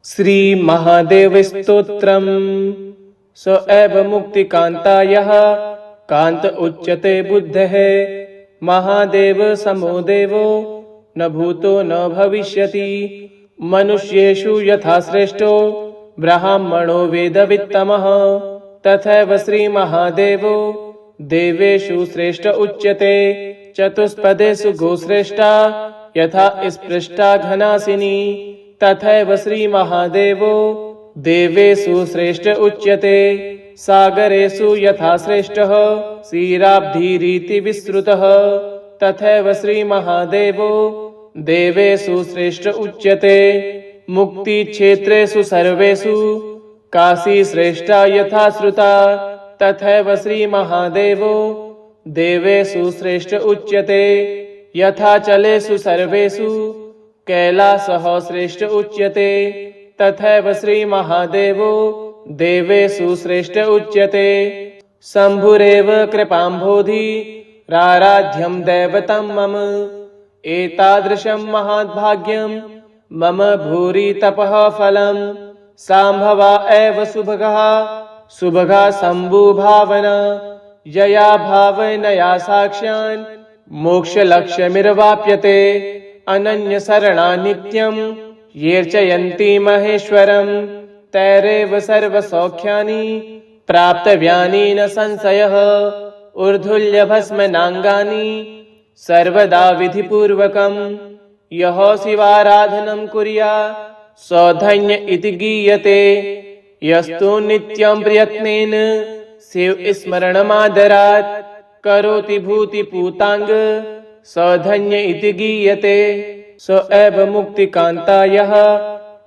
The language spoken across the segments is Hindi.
श्री महादेव स्तोत्रम्। स एव मुक्तिकान्तायः कान्त उच्यते बुद्धः। महादेव समो देवो न भूतो न भविष्यति। मनुष्येषु यथा श्रेष्ठो ब्राह्मणो वेदवित्तमः तथैव श्रीमहादेवो देवेषु श्रेष्ठ उच्यते। चतुष्पदेषु गोश्रेष्ठा यथा स्पृष्टा घनासिनी तथैव श्रीमहादेवो देवेषु श्रेष्ठ उच्यते। सागरेषु यथा श्रेष्ठः क्षीराब्धिरिति विश्रुतः तथैव श्रीमहादेवो देवेषु श्रेष्ठ उच्यते। मुक्तिक्षेत्रेषु सर्वेषु काशी श्रेष्ठा यथा श्रुता तथैव श्रीमहादेवो देवेषु श्रेष्ठ उच्यते। यथा चलेषु सर्वेषु कैलासः श्रेष्ठ उच्यते तथैव श्रीमहादेवो देवेषु श्रेष्ठ उच्यते। शम्भुरेव कृपाम्भोधि राराध्यं दैवतं मम। एतादृशं महद्भाग्यं मम भूरि तपः फलम्। शाम्भवा एव सुभगा शम्भुभावना यया भावनया साक्ष्यान् मोक्षलक्ष्यमिर्वाप्यते। अनन्यशरणा नित्यं येऽर्चयन्ति महेश्वरं तैरेव सर्वसौख्यानि प्राप्तव्यानि न संशयः। ऊर्ध्वल्यभस्मनाङ्गानि सर्वदा विधिपूर्वकं यः शिवाराधनं कुर्यात् स धन्य इति गीयते। यस्तु नित्यं प्रयत्नेन शिवस्मरणमादरात् करोति भूतिपूताङ्ग स धन्य इति गीयते। स एव मुक्तिकान्तायः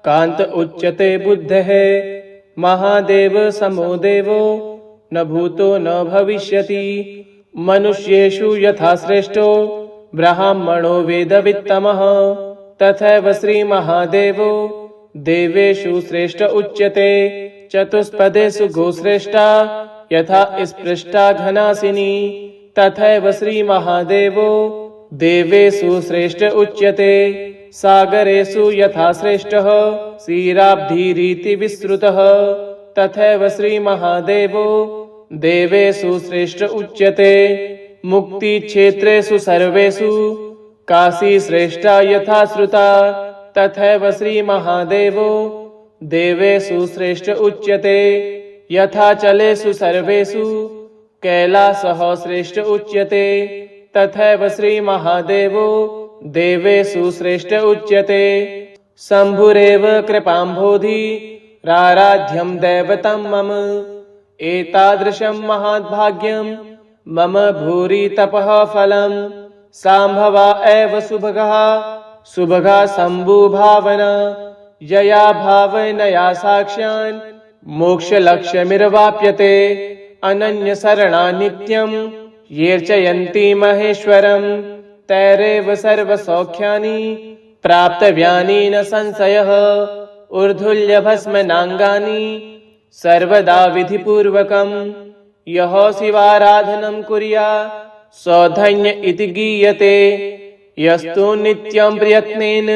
कान्त उच्यते बुद्धः। महादेव समो देवो न भूतो न भविष्यति। मनुष्येषु यथा श्रेष्ठो ब्राह्मणो वेदवित्तमः तथैव श्रीमहादेवो देवेषु श्रेष्ठ उच्यते। चतुष्पदेषु गोश्रेष्ठा यथा स्पृष्टा घनासिनी तथैव श्रीमहादेवो देवेषु श्रेष्ठ उच्यते। सागरेषु यथा श्रेष्ठः क्षीराब्धिरिति विश्रुतः तथैव श्रीमहादेवो देवेषु श्रेष्ठ उच्यते। मुक्तिक्षेत्रेषु सर्वेषु काशी श्रेष्ठा यथा श्रुता तथैव श्रीमहादेवो देवेषु श्रेष्ठ उच्यते। यथा चलेषु सर्वेषु कैलासः श्रेष्ठ उच्यते तथैव श्रीमहादेवो देवेषु श्रेष्ठ उच्यते। शम्भुरेव कृपाम्भोधि राराध्यं दैवतं मम। एतादृशं महद्भाग्यं मम भूरि तपः फलम्। शाम्भवा एव सुभगा शम्भुभावना यया भावनया साक्ष्यान् मोक्षलक्ष्यमिर्वाप्यते। अनन्यशरणा नित्यं येऽर्चयन्ति महेश्वरं तैरेव सर्वसौख्यानि प्राप्तव्यानि न संशयः। ऊर्ध्वल्यभस्मनाङ्गानि सर्वदा विधिपूर्वकं यः शिवाराधनं कुर्यात् स धन्य इति गीयते। यस्तु नित्यं प्रयत्नेन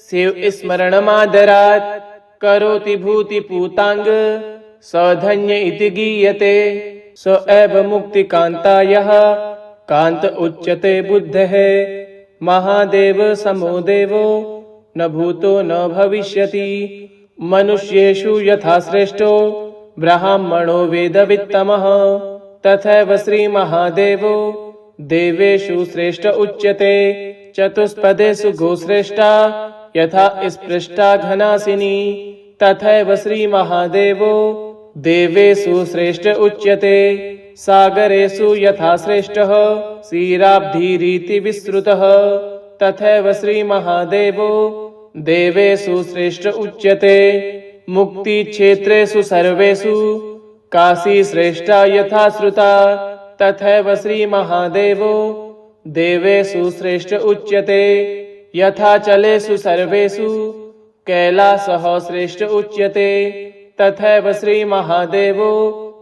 शिवस्मरणमादरात् करोति भूतिपूताङ्ग स धन्य इति गीयते। स एव मुक्तिकान्तायः कान्त उच्यते बुद्धः। महादेव समो देवो न भूतो न भविष्यति। मनुष्येषु यथा श्रेष्ठो ब्राह्मणो वेदवित्तमः तथैव श्रीमहादेवो देवेषु श्रेष्ठ उच्यते। चतुष्पदेषु गोश्रेष्ठा यथा स्पृष्टा घनासिनी तथैव श्रीमहादेवो देवेषु श्रेष्ठ उच्यते। सागरेषु यथा श्रेष्ठः क्षीराब्धिरिति विश्रुतः तथैव श्रीमहादेवो देवेषु श्रेष्ठ उच्यते। मुक्तिक्षेत्रेषु सर्वेषु काशी श्रेष्ठा यथा श्रुता तथैव श्रीमहादेवो देवेषु श्रेष्ठ उच्यते। यथा चलेषु सर्वेषु कैलासः श्रेष्ठ उच्यते तथैव श्रीमहादेवो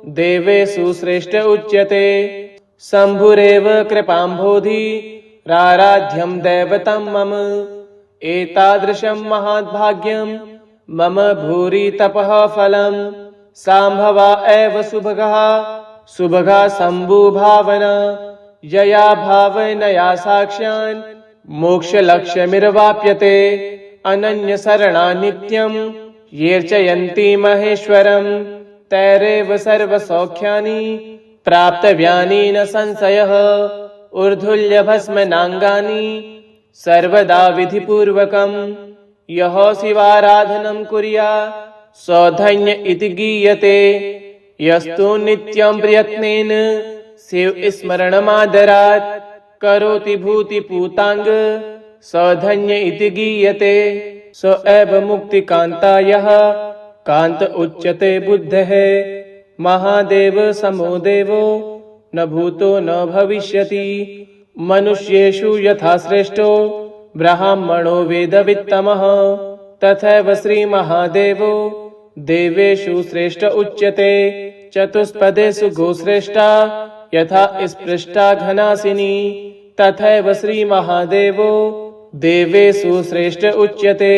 देवेषु श्रेष्ठ उच्यते। शम्भुरेव कृपाम्भोधि राराध्यं दैवतं मम। एतादृशं महद्भाग्यं मम भूरि तपः फलम् सांभवा एव सुभगः सुभगा शम्भुभावना यया भावनया साक्ष्यान् मोक्षलक्ष्यमिर्वाप्यते अनन्यशरणा नित्यं येऽर्चयन्ति महेश्वरं तैरेव सर्वसौख्यानि प्राप्तव्यानि न संशयः ऊर्ध्वल्यभस्मनाङ्गानि सर्वदा विधिपूर्वकं यः शिवाराधनं कुर्यात् सौधन्य इति गीयते यस्तु नित्यं प्रयत्नेन शिव स्मरणमादरात् करोति भूतिपूताङ्ग सौधन्य इति गीयते स एव मुक्तिकान्तायः कान्त उच्यते बुद्धः महादेव समो देवो न भूतो न भविष्यति मनुष्येषु यथा श्रेष्ठो ब्राह्मणो वेदवित्तमः तथैव श्रीमहादेवो देवेषु श्रेष्ठ उच्यते चतुष्पदेषु गोश्रेष्ठा यथा स्पृष्टा घनासिनी तथैव श्रीमहादेवो देवेषु श्रेष्ठ उच्यते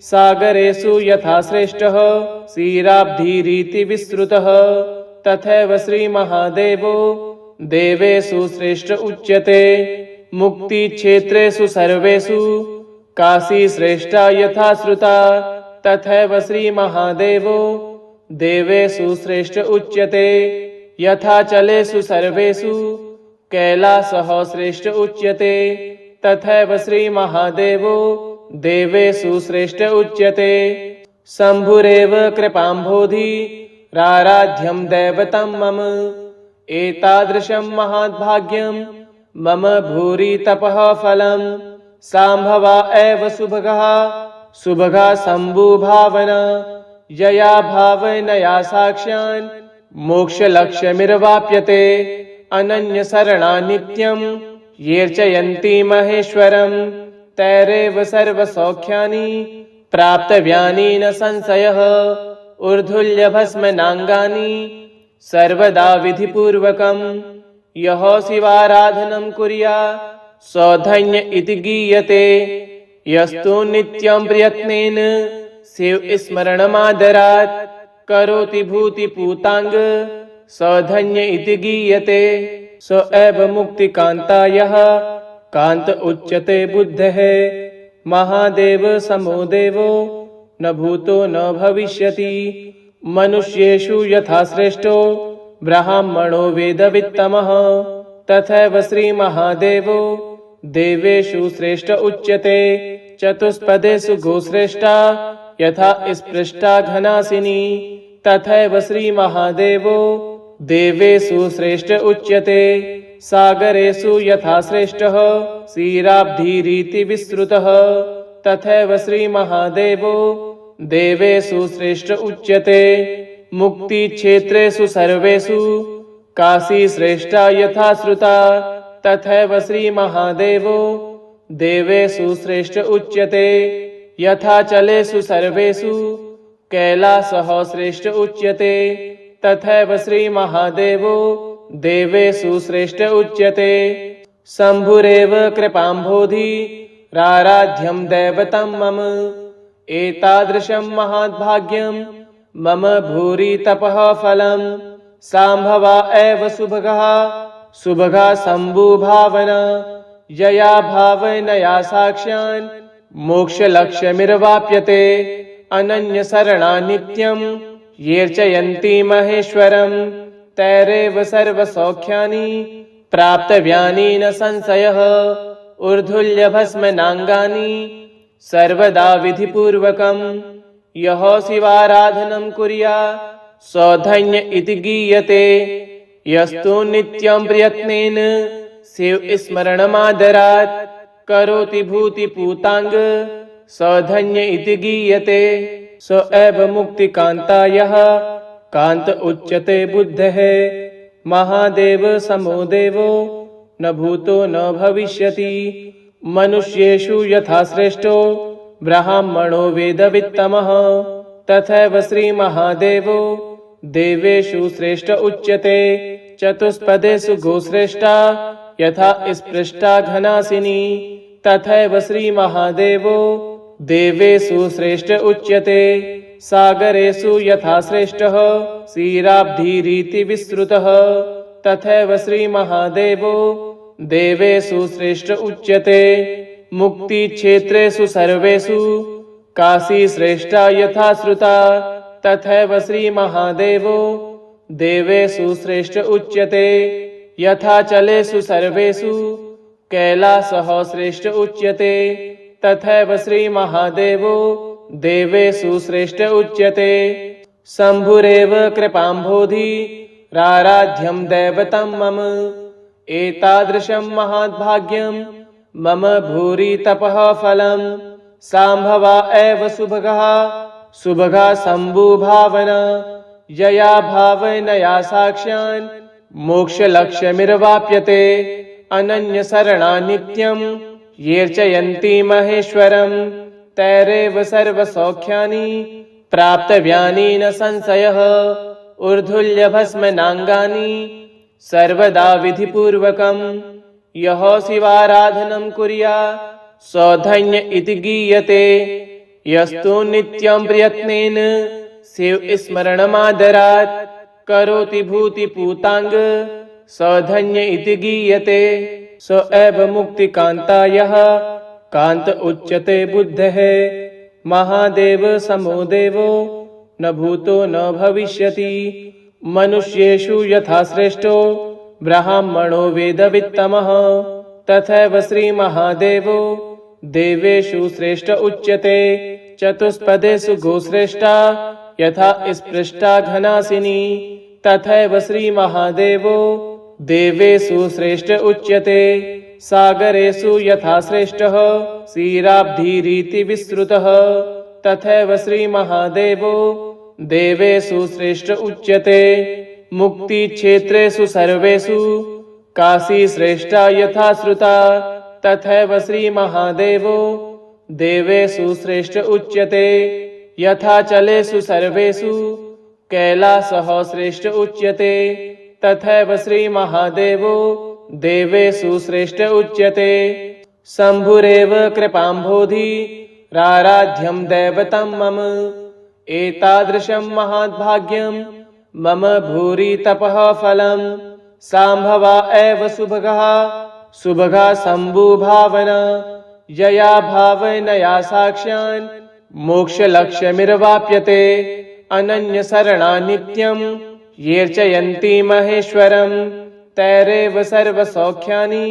सागरेषु यथा श्रेष्ठः क्षीराब्धिरिति विश्रुतः तथैव श्रीमहादेवो देवेषु श्रेष्ठ उच्यते मुक्तिक्षेत्रेषु सर्वेषु काशी श्रेष्ठा यथा श्रुता तथैव श्रीमहादेवो देवेषु श्रेष्ठ उच्यते यथाचलेषु सर्वेषु कैलासः श्रेष्ठ उच्यते तथैव श्रीमहादेवो देवेषु श्रेष्ठ उच्यते शम्भुरेव कृपाम्भोधि राराध्यं दैवतं मम एतादृशं महद्भाग्यं मम भूरि तपः फलं सांभवा एव सुभगः सुभगा शम्भुभावना यया भावनया साक्ष्यान् मोक्षलक्ष्यमिर्वाप्यते अनन्यशरणा नित्यं येऽर्चयन्ति महेश्वरं तैरेव सर्वसौख्यानि प्राप्तव्यानि न संशयः ऊर्ध्वल्यभस्मनाङ्गानि सर्वदा विधिपूर्वकं यः शिवाराधनं कुर्यात् सौधन्य इति गीयते यस्तु नित्यं प्रयत्नेन शिव स्मरणमादरात् करोति भूतिपूताङ्ग सौधन्य इति गीयते स एव मुक्तिकान्तायः कान्त उच्यते बुद्धः महादेव समो देवो न भूतो न भविष्यति मनुष्येषु यथा श्रेष्ठो ब्राह्मणो वेदवित्तमः तथैव श्रीमहादेवो देवेषु श्रेष्ठ उच्यते चतुष्पदेषु गोश्रेष्ठा यथा स्पृष्टा घनासिनी तथैव श्रीमहादेवो देवेषु श्रेष्ठ उच्यते सागरेषु यथा श्रेष्ठः क्षीराब्धिरिति विश्रुतः तथैव श्रीमहादेवो देवेषु श्रेष्ठ उच्यते मुक्तिक्षेत्रेषु सर्वेषु काशी श्रेष्ठा यथा श्रुता तथैव श्रीमहादेवो देवेषु श्रेष्ठ उच्यते यथाचलेषु सर्वेषु कैलासः श्रेष्ठ उच्यते तथैव श्रीमहादेवो देवेषु श्रेष्ठ उच्यते शम्भुरेव कृपाम्भोधि राराध्यं दैवतं मम एतादृशं महद्भाग्यं मम भूरि तपः फलं सांभवा एव सुभगः सुभगा शम्भुभावना यया भावनया साक्ष्यान् मोक्षलक्ष्यमिर्वाप्यते अनन्यशरणा नित्यं येऽर्चयन्ति महेश्वरं तैरेव सर्वसौख्यानि प्राप्तव्यानि न संशयः ऊर्ध्वल्यभस्मनाङ्गानि सर्वदा विधिपूर्वकं यः शिवाराधनं कुर्यात् सौधन्य इति गीयते यस्तु नित्यं प्रयत्नेन शिव स्मरणमादरात् करोति भूतिपूताङ्ग सौधन्य इति गीयते स एव मुक्तिकान्तायः कान्त उच्यते बुद्धः महादेव समो देवो न भूतो न भविष्यति मनुष्येषु यथा श्रेष्ठो ब्राह्मणो वेदवित्तमः तथैव श्रीमहादेवो देवेषु श्रेष्ठ उच्यते चतुष्पदेषु गोश्रेष्ठा यथा स्पृष्टा घनासिनी तथैव श्रीमहादेवो देवेषु श्रेष्ठ उच्यते। सागरेषु यथा श्रेष्ठः क्षीराब्धिरिति विश्रुतः तथैव श्रीमहादेवो देवेषु श्रेष्ठ उच्यते। मुक्तिक्षेत्रेषु सर्वेषु काशी श्रेष्ठा यथा श्रुता तथैव श्रीमहादेवो देवेषु श्रेष्ठ उच्यते। यथाचलेषु सर्वेषु कैलासः श्रेष्ठ उच्यते तथैव श्रीमहादेवो देवेषु श्रेष्ठ उच्यते। शम्भुरेव कृपाम्भोधि राराध्यं दैवतं मम एतादृशं महद्भाग्यं मम भूरि तपः फलं। शाम्भवा एव सुभगा शम्भुभावना यया भावनया साक्ष्यान् मोक्षलक्ष्यमिर्वाप्यते। अनन्यशरणा नित्यं येऽर्चयन्ति महेश्वरं तैरेव सर्वसौख्यानि प्राप्तव्यानि न संशयः। ऊर्ध्वुल्यभस्मनाङ्गानि सर्वदा विधिपूर्वकं यः शिवाराधनं कुर्यात् स धन्य इति गीयते। यस्तु नित्यं प्रयत्नेन शिवस्मरणमादरात् करोति भूतिपूताङ्ग स धन्य इति गीयते। स एव मुक्तिकान्तायः कान्त उच्यते बुद्धः। महादेव समो देवो न भूतो न भविष्यति। मनुष्येषु यथा श्रेष्ठो ब्राह्मणो वेदवित्तमः तथैव श्रीमहादेवो देवेषु श्रेष्ठ उच्यते। चतुष्पदेषु गोश्रेष्ठा यथा स्पृष्टा घनासिनी तथैव श्रीमहादेवो देवेषु श्रेष्ठ उच्यते। सागरेषु यथा श्रेष्ठः क्षीराब्धिरिति विश्रुतः तथैव श्रीमहादेवो देवेषु श्रेष्ठ उच्यते। मुक्तिक्षेत्रेषु सर्वेषु काशी श्रेष्ठा यथा श्रुता तथैव श्रीमहादेवो देवेषु श्रेष्ठ उच्यते। यथाचलेषु सर्वेषु कैलासः श्रेष्ठ उच्यते तथैव श्रीमहादेवो देवेषु श्रेष्ठ उच्यते। शम्भुरेव कृपाम्भोधि राराध्यं दैवतं मम एतादृशं महद्भाग्यं मम भूरि तपः फलं। शाम्भवा एव सुभगा शम्भुभावना यया भावनया साक्ष्यान् मोक्षलक्ष्यमिर्वाप्यते। अनन्यशरणा नित्यं येऽर्चयन्ति महेश्वरं तैरेव सर्वसौख्यानि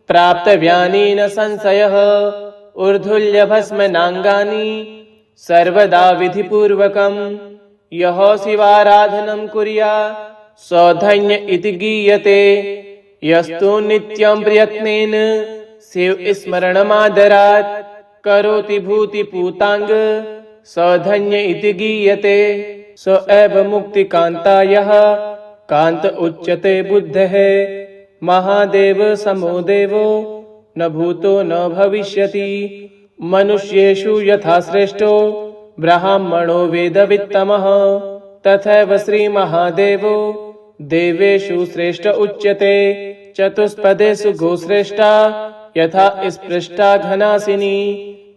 प्राप्तव्यानि न संशयः। ऊर्ध्वुल्यभस्मनाङ्गानि सर्वदा विधिपूर्वकं यः शिवाराधनं कुर्यात् स धन्य इति गीयते। यस्तु नित्यं प्रयत्नेन शिवस्मरणमादरात् करोति भूतिपूताङ्ग स धन्य इति गीयते। स एव मुक्तिकान्तायः कान्त उच्यते बुद्धः। महादेव समो देवो न भूतो न भविष्यति। मनुष्येषु यथा श्रेष्ठो ब्राह्मणो वेदवित्तमः तथैव श्रीमहादेवो देवेषु श्रेष्ठ उच्यते। चतुष्पदेषु गोश्रेष्ठा यथा स्पृष्टा घनासिनी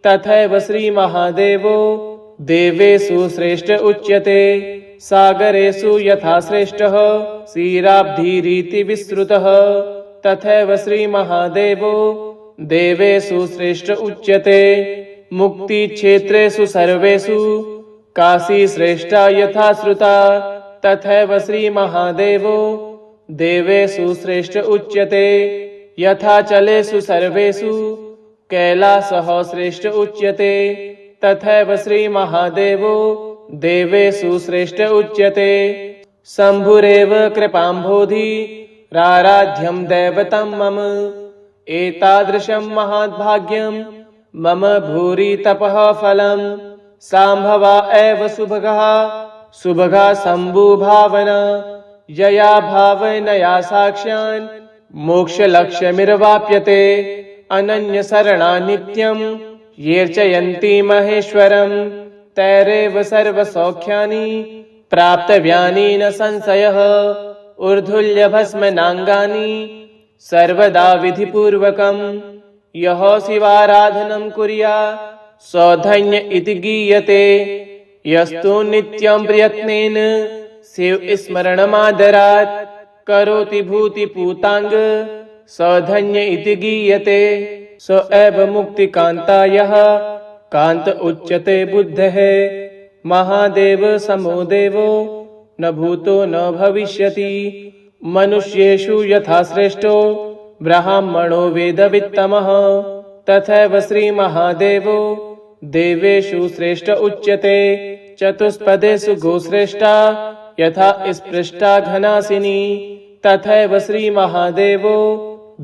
तथैव श्रीमहादेवो देवेषु श्रेष्ठ उच्यते। सागरेषु यथा श्रेष्ठः क्षीराब्धिरिति विश्रुतः तथैव श्रीमहादेवो देवेषु श्रेष्ठ उच्यते। मुक्तिक्षेत्रेषु सर्वेषु काशी श्रेष्ठा यथा श्रुता तथैव श्रीमहादेवो देवेषु श्रेष्ठ उच्यते। यथाचलेषु सर्वेषु कैलासः श्रेष्ठ उच्यते तथैव श्रीमहादेवो देवेषु श्रेष्ठ उच्यते। शम्भुरेव कृपाम्भोधि राराध्यं दैवतं मम एतादृशं महद्भाग्यं मम भूरि तपः फलं। शाम्भवा एव सुभगा शम्भुभावना यया भावनया साक्ष्यान् मोक्षलक्ष्यमिर्वाप्यते। अनन्यशरणा नित्यं येऽर्चयन्ति महेश्वरं तैरेव सर्वसौख्यानि प्राप्तव्यानि न संशयः। ऊर्ध्वुल्यभस्मनाङ्गानि सर्वदा विधिपूर्वकं यः शिवाराधनं कुर्यात् सौधन्य इति गीयते। यस्तु नित्यं प्रयत्नेन शिव स्मरणमादरात् करोति भूतिपूतांग सौधन्य इति गीयते। स एव मुक्तिकान्ता यः कान्त उच्यते बुद्धः। महादेव समो देवो न भूतो न भविष्यति। मनुष्येषु यथा श्रेष्ठो ब्राह्मणो वेदवित्तमः तथैव श्रीमहादेवो देवेषु श्रेष्ठ उच्यते। चतुष्पदेषु गोश्रेष्ठा यथा स्पृष्टा घनासिनी तथैव श्रीमहादेवो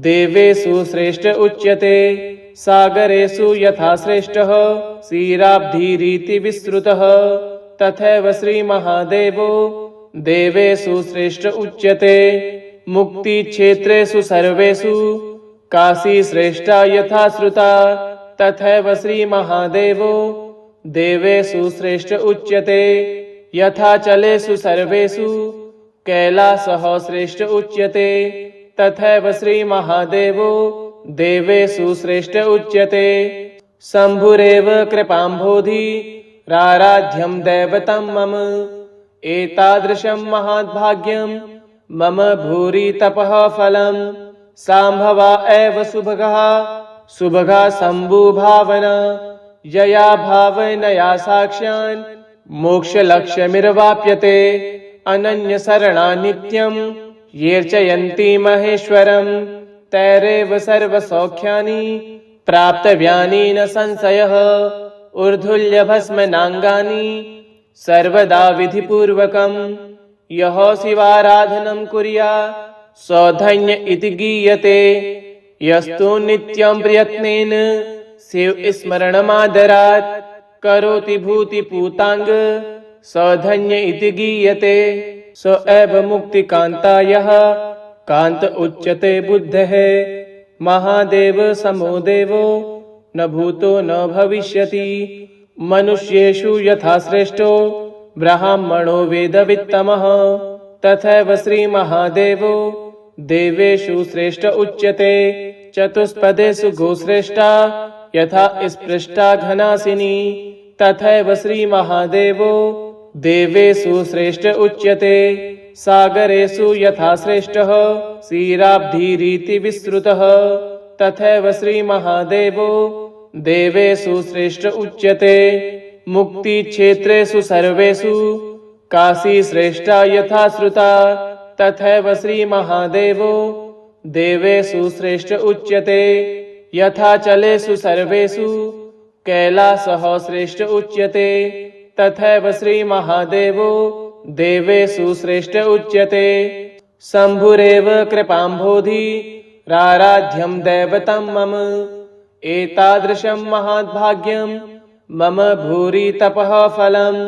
देवेषु श्रेष्ठ उच्यते। सागरेषु यथा श्रेष्ठः क्षीराब्धिरिति विश्रुतः तथैव श्रीमहादेवो देवेषु श्रेष्ठ उच्यते। मुक्तिक्षेत्रेषु सर्वेषु काशी श्रेष्ठा यथा श्रुता तथैव श्रीमहादेवो देवेषु श्रेष्ठ उच्यते। यथाचलेषु सर्वेषु कैलासः श्रेष्ठ उच्यते तथैव श्रीमहादेवो देवेषु श्रेष्ठ उच्यते। शम्भुरेव कृपाम्भोधि राराध्यं दैवतं मम एतादृशं महद्भाग्यं मम भूरि तपः फलम्। शाम्भवा एव सुभगा शम्भुभावना यया भावनया साक्ष्यान् मोक्षलक्ष्यमिर्वाप्यते। अनन्यशरणा नित्यं येऽर्चयन्ति महेश्वरं तैरेव सर्वसौख्यानि प्राप्तव्यानि न संशयः। ऊर्ध्वल्यभस्मनाङ्गानि सर्वदा विधिपूर्वकं यः शिवाराधनं कुर्यात् सौधन्य इति गीयते। यस्तु नित्यं प्रयत्नेन शिव स्मरणमादरात् करोति भूतिपूतांग सौधन्य इति गीयते। स एव मुक्तिकान्ता यः कान्त उच्यते बुद्धः। महादेव समो देवो न भूतो न भविष्यति। मनुष्येषु यथा श्रेष्ठो ब्राह्मणो वेदवित्तमः तथैव श्रीमहादेवो देवेषु श्रेष्ठ उच्यते। चतुष्पदेषु गोश्रेष्ठा यथा स्पृष्टा घनासिनी तथैव श्रीमहादेवो देवेषु श्रेष्ठ उच्यते। सागरेषु यथा श्रेष्ठः क्षीराब्धिरिति विश्रुतः तथैव श्रीमहादेवो देवेषु श्रेष्ठ उच्यते। मुक्तिक्षेत्रेषु सर्वेषु काशी श्रेष्ठा यथा श्रुता तथैव श्रीमहादेवो देवेषु श्रेष्ठ उच्यते। यथाचलेषु सर्वेषु कैलासः श्रेष्ठ उच्यते तथैव श्रीमहादेवो देवेषु श्रेष्ठ उच्यते। शम्भुरेव कृपाम्भोधि राराध्यं दैवतं मम एतादृशं महद्भाग्यं मम भूरि तपः फलम्।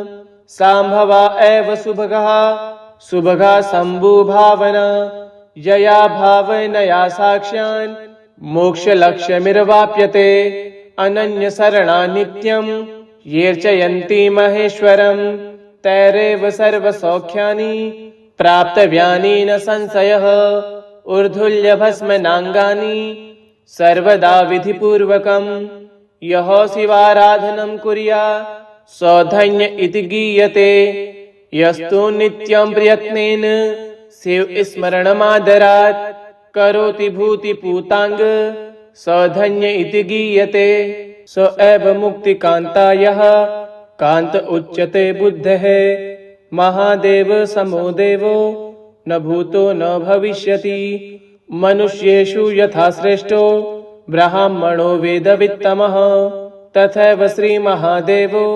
शाम्भवा एव सुभगा शम्भुभावना यया भावनया साक्ष्यान् मोक्षलक्ष्यमिर्वाप्यते। अनन्यशरणा नित्यं येऽर्चयन्ति महेश्वरं तैरेव सर्वसौख्यानि प्राप्तव्यानि न संशयः। ऊर्ध्वल्यभस्मनाङ्गानि सर्वदा विधिपूर्वकं यः शिवाराधनं कुर्यात् सौधन्य इति गीयते। यस्तु नित्यं प्रयत्नेन शिव स्मरणमादरात् करोति भूतिपूतांग सौधन्य इति गीयते। स एव मुक्तिकान्ता यः कान्त उच्यते बुद्धः। महादेव समो देवो न भूतो न भविष्यति। मनुष्येषु यथा श्रेष्ठो ब्राह्मणो वेदवित्तमः तथैव श्रीमहादेवो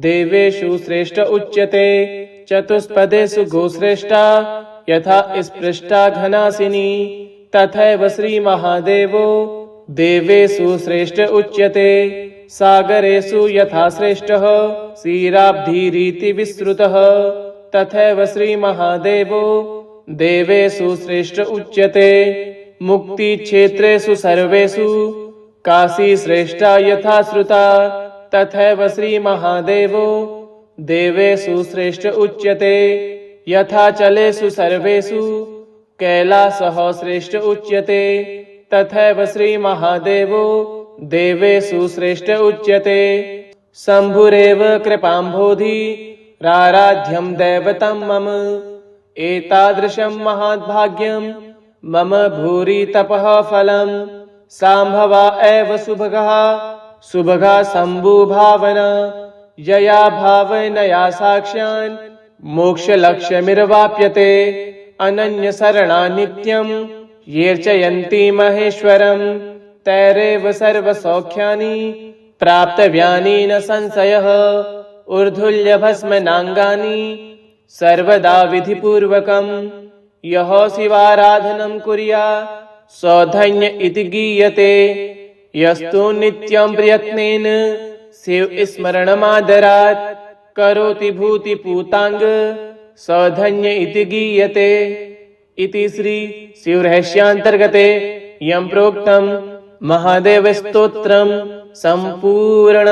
देवेषु श्रेष्ठ उच्यते। चतुष्पदेषु गोश्रेष्ठा यथा स्पृष्टा घनासिनी तथैव श्रीमहादेवो देवेषु श्रेष्ठ उच्यते। सागरेषु यथा श्रेष्ठः क्षीराब्धिरिति विश्रुतः तथैव श्रीमहादेवो देवेषु श्रेष्ठ उच्यते। मुक्तिक्षेत्रेषु सर्वेषु काशी श्रेष्ठा यथा श्रुता तथैव श्रीमहादेवो देवेषु श्रेष्ठ उच्यते। यथाचलेषु सर्वेषु कैलासः श्रेष्ठ उच्यते तथैव श्रीमहादेवो देवेषु श्रेष्ठ उच्यते। शम्भुरेव कृपाम्भोधि राराध्यं दैवतं मम। एतादृशं महद्भाग्यं मम भूरि तपः फलम्। शाम्भवा एव सुभगः सुभगा शम्भुभावना। यया भावनया साक्ष्यान् मोक्षलक्ष्यमिर्वाप्यते। अनन्यशरणा नित्यं येऽर्चयन्ति महेश्वरम्। तैरेव सर्वसौख्यानि प्राप्तव्यानि न संशयः। ऊर्ध्वल्यभस्मनाङ्गानि सर्वदा विधिपूर्वकम्। यः शिवाराधनं कुर्यात् स धन्य इति गीयते। यस्तु नित्यं प्रयत्नेन शिवस्मरणमादरात् करोति भूतिपूताङ्ग स धन्य इति गीयते। इति श्री शिवरहस्यान्तर्गते यं प्रोक्तं महादेवस्तोत्रं सम्पूर्णम्।